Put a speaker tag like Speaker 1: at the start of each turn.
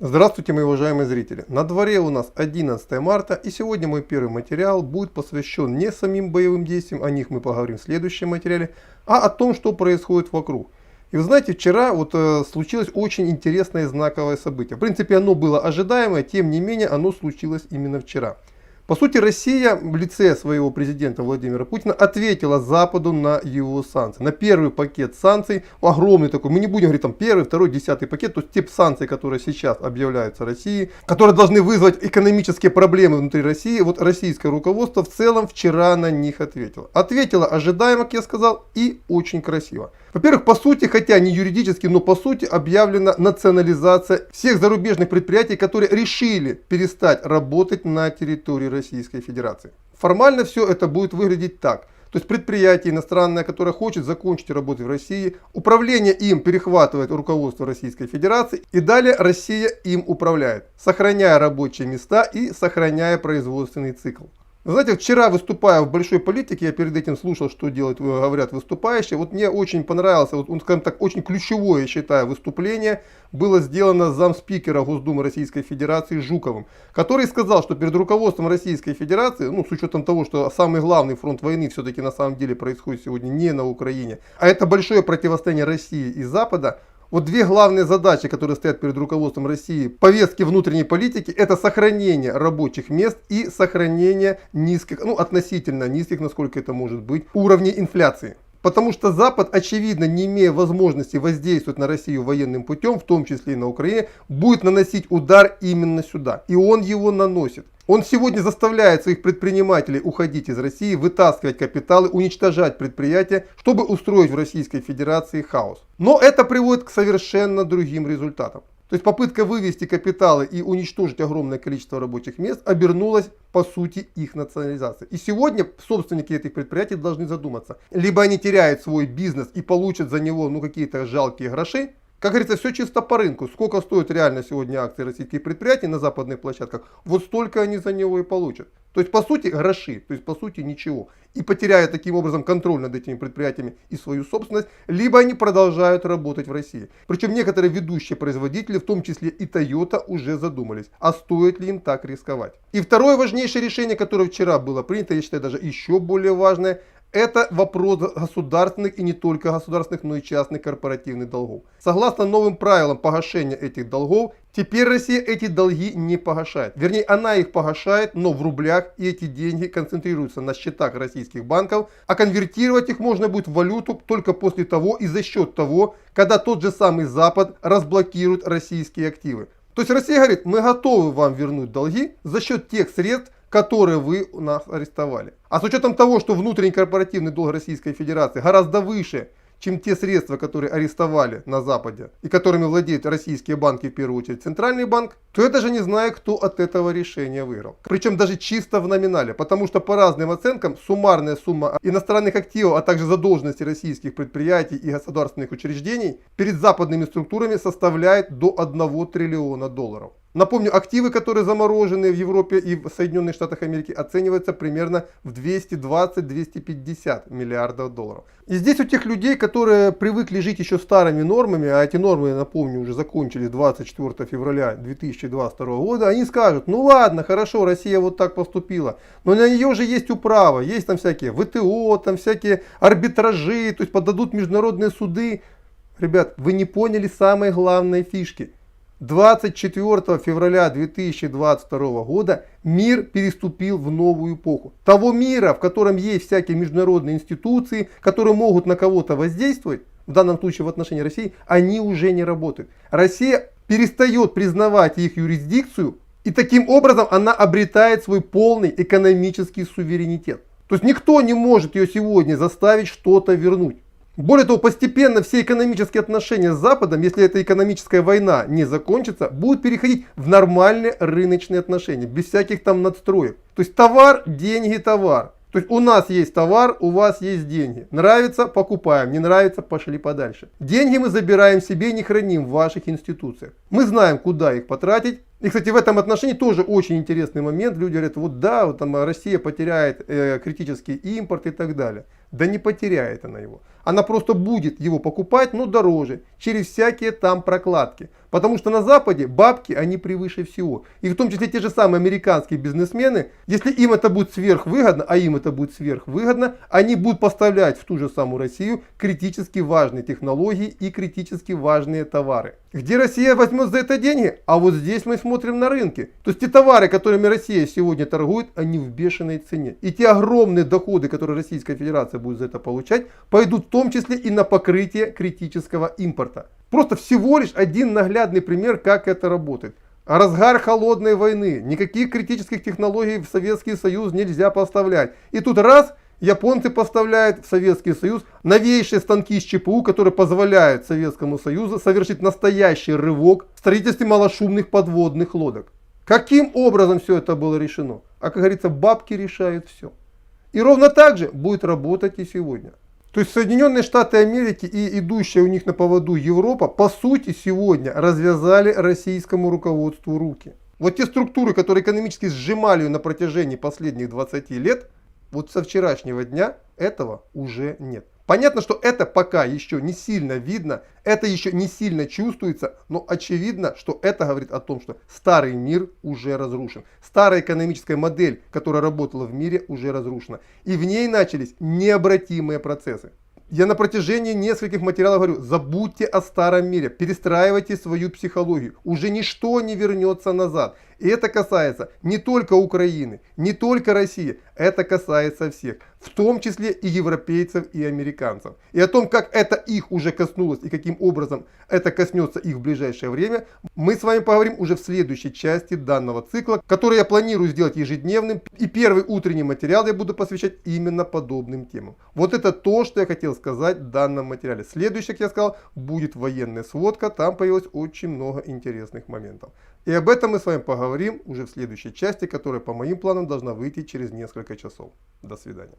Speaker 1: Здравствуйте, мои уважаемые зрители! На дворе у нас 11 марта, и сегодня мой первый материал будет посвящен не самим боевым действиям, о них мы поговорим в следующем материале, а о том, что происходит вокруг. И вы знаете, вчера случилось очень интересное и знаковое событие. В принципе, оно было ожидаемое, тем не менее, оно случилось именно вчера. По сути, Россия в лице своего президента Владимира Путина ответила Западу на его санкции. На первый пакет санкций, огромный такой, мы не будем говорить там первый, второй, 10-й пакет, то есть тип санкций, которые сейчас объявляются России, которые должны вызвать экономические проблемы внутри России. Вот российское руководство в целом вчера на них ответило. Ответило ожидаемо, как я сказал, и очень красиво. Во-первых, по сути, хотя не юридически, но по сути объявлена национализация всех зарубежных предприятий, которые решили перестать работать на территории Российской Федерации. Формально все это будет выглядеть так. То есть предприятие иностранное, которое хочет закончить работу в России, управление им перехватывает руководство Российской Федерации, и далее Россия им управляет, сохраняя рабочие места и сохраняя производственный цикл. Вы знаете, вчера, выступая в большой политике, я перед этим слушал, что говорят выступающие. Вот мне очень понравился, скажем так, очень ключевое, я считаю, выступление было сделано замспикера Госдумы Российской Федерации Жуковым, который сказал, что перед руководством Российской Федерации, с учетом того, что самый главный фронт войны все-таки на самом деле происходит сегодня не на Украине, а это большое противостояние России и Запада. Вот две главные задачи, которые стоят перед руководством России, повестки внутренней политики, это сохранение рабочих мест и сохранение низких, относительно низких, насколько это может быть, уровней инфляции. Потому что Запад, очевидно, не имея возможности воздействовать на Россию военным путем, в том числе и на Украине, будет наносить удар именно сюда. И он его наносит. Он сегодня заставляет своих предпринимателей уходить из России, вытаскивать капиталы, уничтожать предприятия, чтобы устроить в Российской Федерации хаос. Но это приводит к совершенно другим результатам. То есть попытка вывести капиталы и уничтожить огромное количество рабочих мест обернулась по сути их национализацией. И сегодня собственники этих предприятий должны задуматься. Либо они теряют свой бизнес и получат за него какие-то жалкие гроши. Как говорится, все чисто по рынку. Сколько стоят реально сегодня акции российских предприятий на западных площадках, вот столько они за него и получат. То есть по сути гроши, то есть по сути ничего. И потеряя таким образом контроль над этими предприятиями и свою собственность, либо они продолжают работать в России. Причем некоторые ведущие производители, в том числе и Toyota, уже задумались, а стоит ли им так рисковать. И второе важнейшее решение, которое вчера было принято, я считаю даже еще более важное, это вопрос государственных и не только государственных, но и частных корпоративных долгов. Согласно новым правилам погашения этих долгов, теперь Россия эти долги не погашает. Вернее, она их погашает, но в рублях, и эти деньги концентрируются на счетах российских банков, а конвертировать их можно будет в валюту только после того и за счет того, когда тот же самый Запад разблокирует российские активы. То есть Россия говорит, мы готовы вам вернуть долги за счет тех средств, которые вы у нас арестовали. А с учетом того, что внутренний корпоративный долг Российской Федерации гораздо выше, чем те средства, которые арестовали на Западе и которыми владеют российские банки, в первую очередь Центральный банк, то я даже не знаю, кто от этого решения выиграл. Причем даже чисто в номинале, потому что по разным оценкам суммарная сумма иностранных активов, а также задолженности российских предприятий и государственных учреждений перед западными структурами составляет до 1 триллиона долларов. Напомню, активы, которые заморожены в Европе и в Соединенных Штатах Америки, оцениваются примерно в 220-250 миллиардов долларов. И здесь у тех людей, которые привыкли жить еще старыми нормами, а эти нормы, напомню, уже закончились 24 февраля 2022 года, они скажут, ну ладно, хорошо, Россия вот так поступила, но на нее же есть управа, есть там всякие ВТО, там всякие арбитражи, то есть подадут международные суды. Ребят, вы не поняли самой главной фишки. 24 февраля 2022 года мир переступил в новую эпоху. Того мира, в котором есть всякие международные институции, которые могут на кого-то воздействовать, в данном случае в отношении России, они уже не работают. Россия перестает признавать их юрисдикцию, и таким образом она обретает свой полный экономический суверенитет. То есть никто не может ее сегодня заставить что-то вернуть. Более того, постепенно все экономические отношения с Западом, если эта экономическая война не закончится, будут переходить в нормальные рыночные отношения, без всяких там надстроек. То есть товар, деньги, товар. То есть у нас есть товар, у вас есть деньги. Нравится — покупаем, не нравится — пошли подальше. Деньги мы забираем себе и не храним в ваших институциях. Мы знаем, куда их потратить. И, кстати, в этом отношении тоже очень интересный момент. Люди говорят, вот да, вот там Россия потеряет критический импорт и так далее. Да не потеряет она его. Она просто будет его покупать, но дороже, через всякие там прокладки. Потому что на Западе бабки, они превыше всего. И в том числе те же самые американские бизнесмены, если им это будет сверхвыгодно, а им это будет сверхвыгодно, они будут поставлять в ту же самую Россию критически важные технологии и критически важные товары. Где Россия возьмет за это деньги? А вот здесь мы смотрим на рынке. То есть те товары, которыми Россия сегодня торгует, они в бешеной цене. И те огромные доходы, которые Российская Федерация будет за это получать, пойдут в том числе и на покрытие критического импорта. Просто всего лишь один наглядный пример, как это работает. Разгар холодной войны. Никаких критических технологий в Советский Союз нельзя поставлять. И тут раз, японцы поставляют в Советский Союз новейшие станки с ЧПУ, которые позволяют Советскому Союзу совершить настоящий рывок в строительстве малошумных подводных лодок. Каким образом все это было решено? А как говорится, бабки решают все. И ровно так же будет работать и сегодня. То есть Соединенные Штаты Америки и идущая у них на поводу Европа, по сути, сегодня развязали российскому руководству руки. Вот те структуры, которые экономически сжимали ее на протяжении последних 20 лет, вот со вчерашнего дня этого уже нет. Понятно, что это пока еще не сильно видно, это еще не сильно чувствуется, но очевидно, что это говорит о том, что старый мир уже разрушен. Старая экономическая модель, которая работала в мире, уже разрушена. И в ней начались необратимые процессы. Я на протяжении нескольких материалов говорю, забудьте о старом мире, перестраивайте свою психологию. Уже ничто не вернется назад. И это касается не только Украины, не только России, это касается всех. В том числе и европейцев, и американцев. И о том, как это их уже коснулось и каким образом это коснется их в ближайшее время, мы с вами поговорим уже в следующей части данного цикла, который я планирую сделать ежедневным. И первый утренний материал я буду посвящать именно подобным темам. Вот это то, что я хотел сказать в данном материале. Следующий, как я сказал, будет военная сводка. Там появилось очень много интересных моментов. И об этом мы с вами поговорим уже в следующей части, которая по моим планам должна выйти через несколько часов. До свидания.